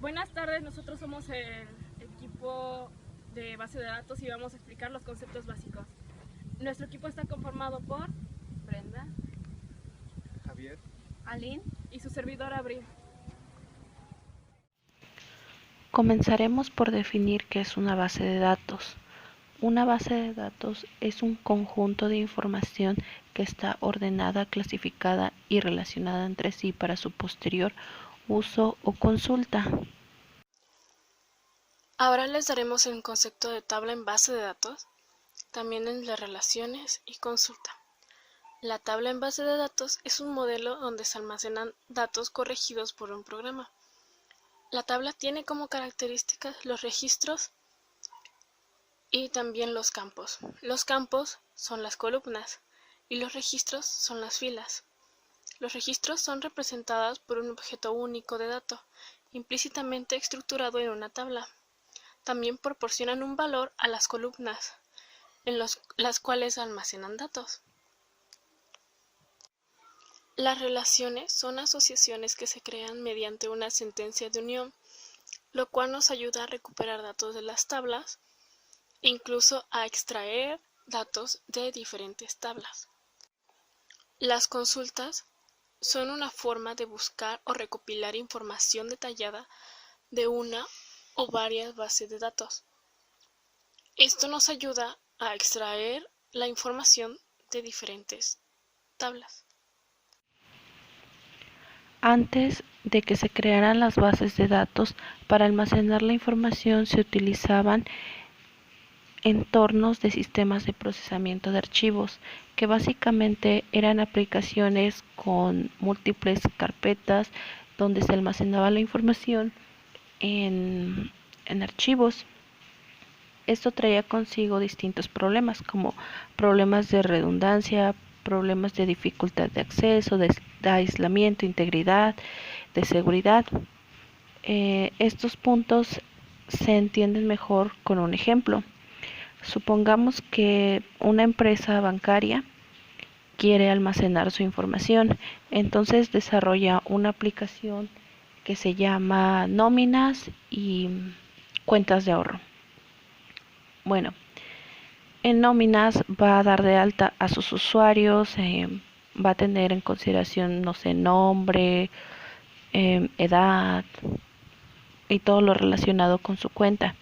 Buenas tardes, nosotros somos el equipo de base de datos y vamos a explicar los conceptos básicos. Nuestro equipo está conformado por Brenda, Javier, Aline y su servidor Abril. Comenzaremos por definir qué es una base de datos. Una base de datos es un conjunto de información que está ordenada, clasificada y relacionada entre sí para su posterior uso o consulta. Ahora les daremos el concepto de tabla en base de datos, también en las relaciones y consulta. La tabla en base de datos es un modelo donde se almacenan datos corregidos por un programa. La tabla tiene como características los registros y también los campos. Los campos son las columnas y los registros son las filas. Los registros son representados por un objeto único de dato, implícitamente estructurado en una tabla. También proporcionan un valor a las columnas, en las cuales almacenan datos. Las relaciones son asociaciones que se crean mediante una sentencia de unión, lo cual nos ayuda a recuperar datos de las tablas, incluso a extraer datos de diferentes tablas. Las consultas son una forma de buscar o recopilar información detallada de una o varias bases de datos. Esto nos ayuda a extraer la información de diferentes tablas. Antes de que se crearan las bases de datos, para almacenar la información se utilizaban entornos de sistemas de procesamiento de archivos, que básicamente eran aplicaciones con múltiples carpetas donde se almacenaba la información en archivos. Esto traía consigo distintos problemas, como problemas de redundancia, problemas de dificultad de acceso, de aislamiento, integridad, de seguridad. Estos puntos se entienden mejor con un ejemplo. Supongamos que una empresa bancaria quiere almacenar su información, entonces desarrolla una aplicación que se llama nóminas y cuentas de ahorro. Bueno, en nóminas va a dar de alta a sus usuarios, va a tener en consideración, no sé, nombre, edad y todo lo relacionado con su cuenta.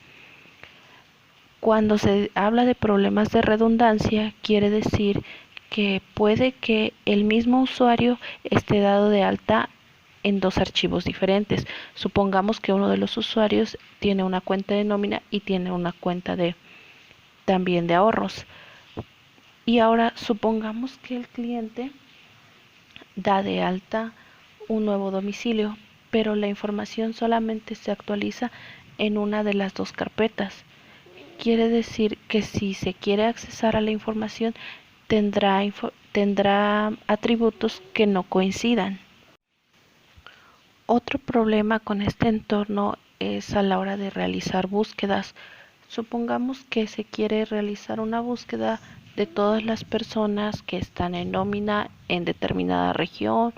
Cuando se habla de problemas de redundancia, quiere decir que puede que el mismo usuario esté dado de alta en dos archivos diferentes. Supongamos que uno de los usuarios tiene una cuenta de nómina y tiene una cuenta también de ahorros. Y ahora supongamos que el cliente da de alta un nuevo domicilio, pero la información solamente se actualiza en una de las dos carpetas. Quiere decir que si se quiere accesar a la información, tendrá atributos que no coincidan. Otro problema con este entorno es a la hora de realizar búsquedas. Supongamos que se quiere realizar una búsqueda de todas las personas que están en nómina en determinada región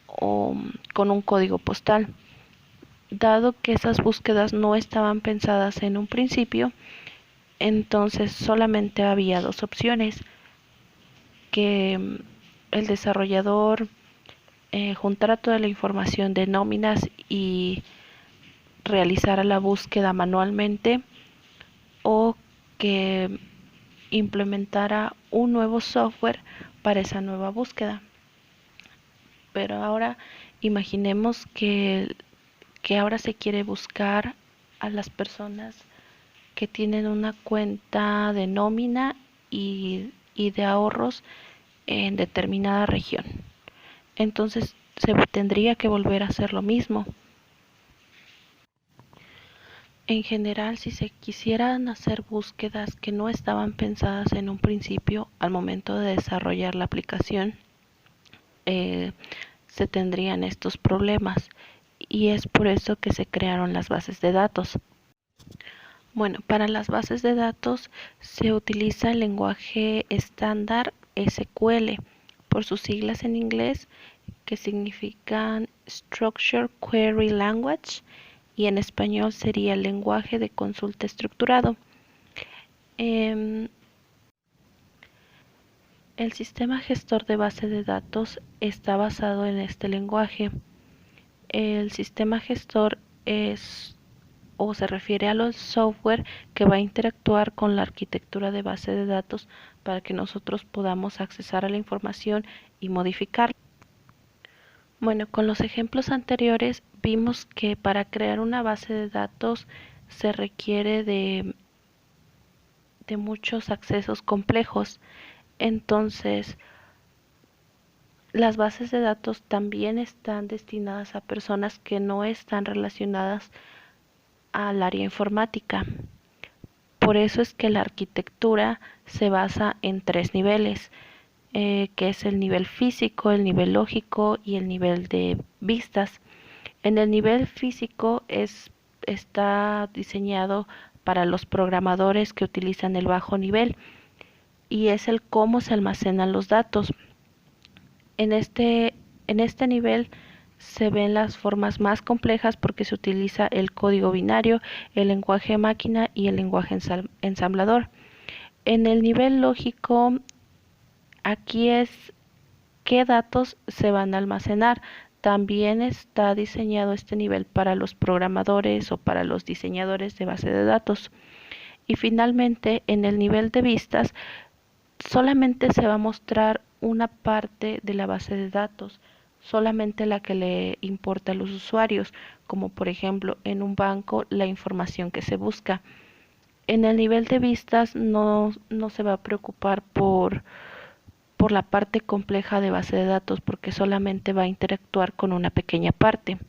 o con un código postal. Dado que esas búsquedas no estaban pensadas en un principio, entonces solamente había dos opciones: que el desarrollador juntara toda la información de nóminas y realizara la búsqueda manualmente, o que implementara un nuevo software para esa nueva búsqueda. Pero ahora imaginemos que ahora se quiere buscar a las personas que tienen una cuenta de nómina y de ahorros en determinada región. Entonces se tendría que volver a hacer lo mismo. En general, si se quisieran hacer búsquedas que no estaban pensadas en un principio al momento de desarrollar la aplicación, se tendrían estos problemas, y es por eso que se crearon las bases de datos. Bueno, para las bases de datos se utiliza el lenguaje estándar SQL, por sus siglas en inglés, que significan Structured Query Language, y en español sería el lenguaje de consulta estructurado. El sistema gestor de base de datos está basado en este lenguaje. El sistema gestor es o se refiere a los software que va a interactuar con la arquitectura de base de datos para que nosotros podamos accesar a la información y modificarla. Bueno, con los ejemplos anteriores vimos que para crear una base de datos se requiere de muchos accesos complejos. Entonces, las bases de datos también están destinadas a personas que no están relacionadas al área informática. Por eso es que la arquitectura se basa en 3 niveles, que es el nivel físico, el nivel lógico y el nivel de vistas. En el nivel físico está diseñado para los programadores que utilizan el bajo nivel y es el cómo se almacenan los datos. En este nivel se ven las formas más complejas porque se utiliza el código binario, el lenguaje máquina y el lenguaje ensamblador. En el nivel lógico, aquí es qué datos se van a almacenar. También está diseñado este nivel para los programadores o para los diseñadores de base de datos. Y finalmente, en el nivel de vistas, solamente se va a mostrar una parte de la base de datos, solamente la que le importa a los usuarios, como por ejemplo en un banco la información que se busca. En el nivel de vistas no se va a preocupar por la parte compleja de base de datos porque solamente va a interactuar con una pequeña parte.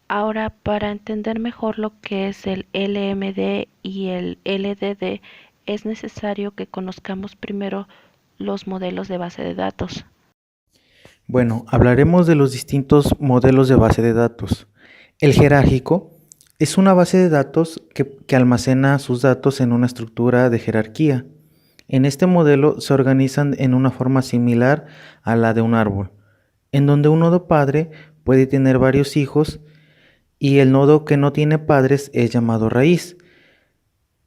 Ahora, para entender mejor lo que es el LMD y el LDD, es necesario que conozcamos primero los modelos de base de datos. Bueno, hablaremos de los distintos modelos de base de datos. El jerárquico es una base de datos que almacena sus datos en una estructura de jerarquía. En este modelo se organizan en una forma similar a la de un árbol, en donde un nodo padre puede tener varios hijos y el nodo que no tiene padres es llamado raíz.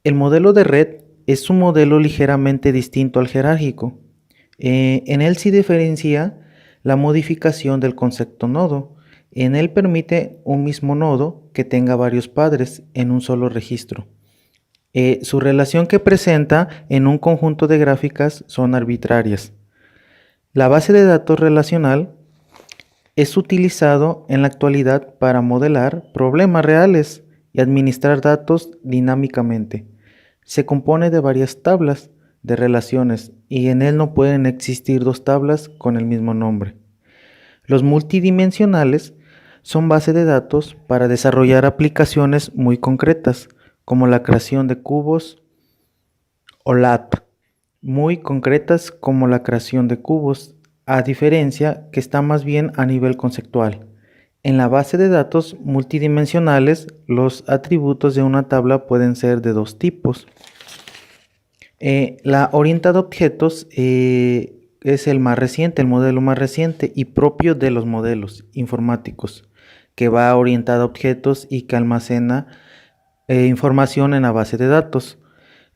El modelo de red es un modelo ligeramente distinto al jerárquico. En él se diferencia la modificación del concepto nodo. En él permite un mismo nodo que tenga varios padres en un solo registro. Su relación que presenta en un conjunto de gráficas son arbitrarias. La base de datos relacional es utilizado en la actualidad para modelar problemas reales y administrar datos dinámicamente. Se compone de varias tablas de relaciones y en él no pueden existir dos tablas con el mismo nombre. Los multidimensionales son bases de datos para desarrollar aplicaciones muy concretas, como la creación de cubos o LAT, muy concretas como la creación de cubos, a diferencia que está más bien a nivel conceptual. En la base de datos multidimensionales, los atributos de una tabla pueden ser de dos tipos. La orientada a objetos es el más reciente, el modelo más reciente y propio de los modelos informáticos, que va orientada a objetos y que almacena información en la base de datos.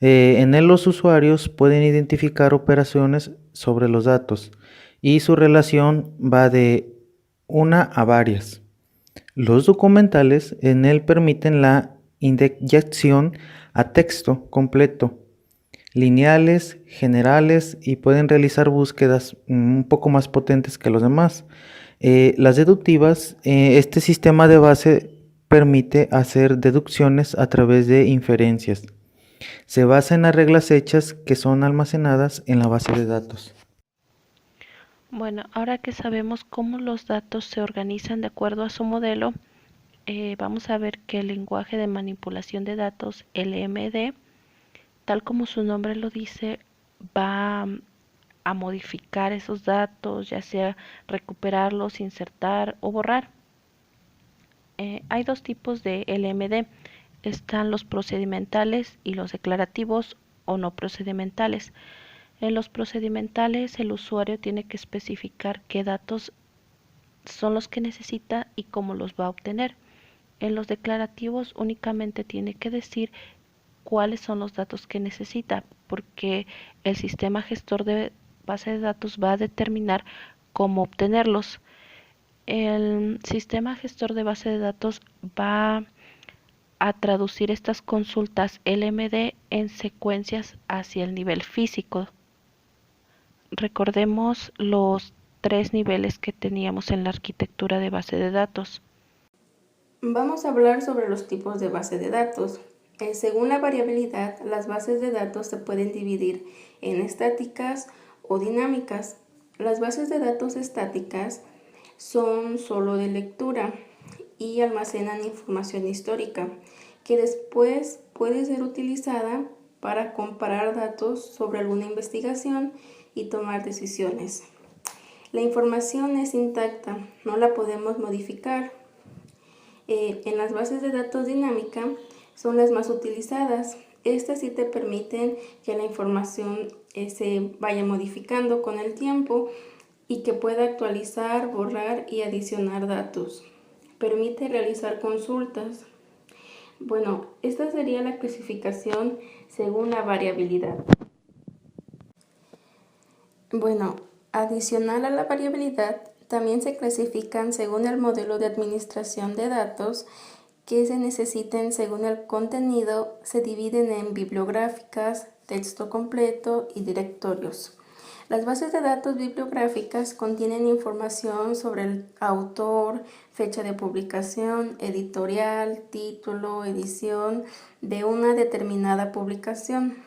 En él los usuarios pueden identificar operaciones sobre los datos y su relación va de una a varias. Los documentales en él permiten la inyección a texto completo, lineales, generales y pueden realizar búsquedas un poco más potentes que los demás. Las deductivas, este sistema de base permite hacer deducciones a través de inferencias. Se basa en las reglas hechas que son almacenadas en la base de datos. Bueno, ahora que sabemos cómo los datos se organizan de acuerdo a su modelo, vamos a ver que el lenguaje de manipulación de datos, LMD, tal como su nombre lo dice, va a modificar esos datos, ya sea recuperarlos, insertar o borrar. Hay dos tipos de LMD. Están los procedimentales y los declarativos o no procedimentales. En los procedimentales, el usuario tiene que especificar qué datos son los que necesita y cómo los va a obtener. En los declarativos únicamente tiene que decir cuáles son los datos que necesita, porque el sistema gestor de base de datos va a determinar cómo obtenerlos. El sistema gestor de base de datos va a traducir estas consultas LMD en secuencias hacia el nivel físico. Recordemos los 3 niveles que teníamos en la arquitectura de base de datos. Vamos a hablar sobre los tipos de base de datos. Según la variabilidad, las bases de datos se pueden dividir en estáticas o dinámicas. Las bases de datos estáticas son solo de lectura y almacenan información histórica que después puede ser utilizada para comparar datos sobre alguna investigación y tomar decisiones. La información es intacta, no la podemos modificar. En las bases de datos dinámica son las más utilizadas. Estas sí te permiten que la información se vaya modificando con el tiempo y que pueda actualizar, borrar y adicionar datos. Permite realizar consultas. Bueno, esta sería la clasificación según la variabilidad. Bueno, adicional a la variabilidad, también se clasifican según el modelo de administración de datos que se necesiten según el contenido, se dividen en bibliográficas, texto completo y directorios. Las bases de datos bibliográficas contienen información sobre el autor, fecha de publicación, editorial, título, edición de una determinada publicación.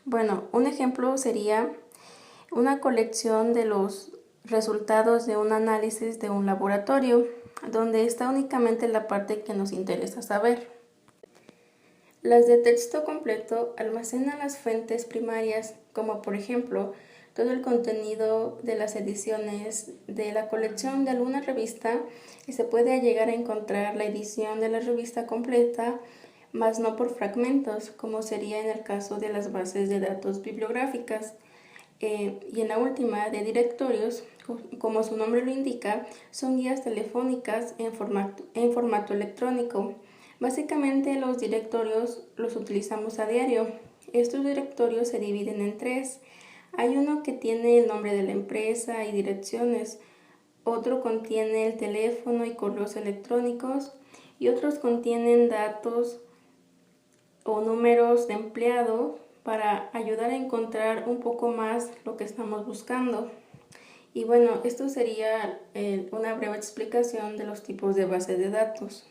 Bueno, un ejemplo sería una colección de los resultados de un análisis de un laboratorio, donde está únicamente la parte que nos interesa saber. Las de texto completo almacenan las fuentes primarias, como por ejemplo, todo el contenido de las ediciones de la colección de alguna revista y se puede llegar a encontrar la edición de la revista completa, mas no por fragmentos, como sería en el caso de las bases de datos bibliográficas. Y en la última, de directorios, como su nombre lo indica, son guías telefónicas en formato electrónico. Básicamente los directorios los utilizamos a diario. Estos directorios se dividen en 3. Hay uno que tiene el nombre de la empresa y direcciones, otro contiene el teléfono y correos electrónicos y otros contienen datos o números de empleado para ayudar a encontrar un poco más lo que estamos buscando. Y bueno, esto sería una breve explicación de los tipos de base de datos.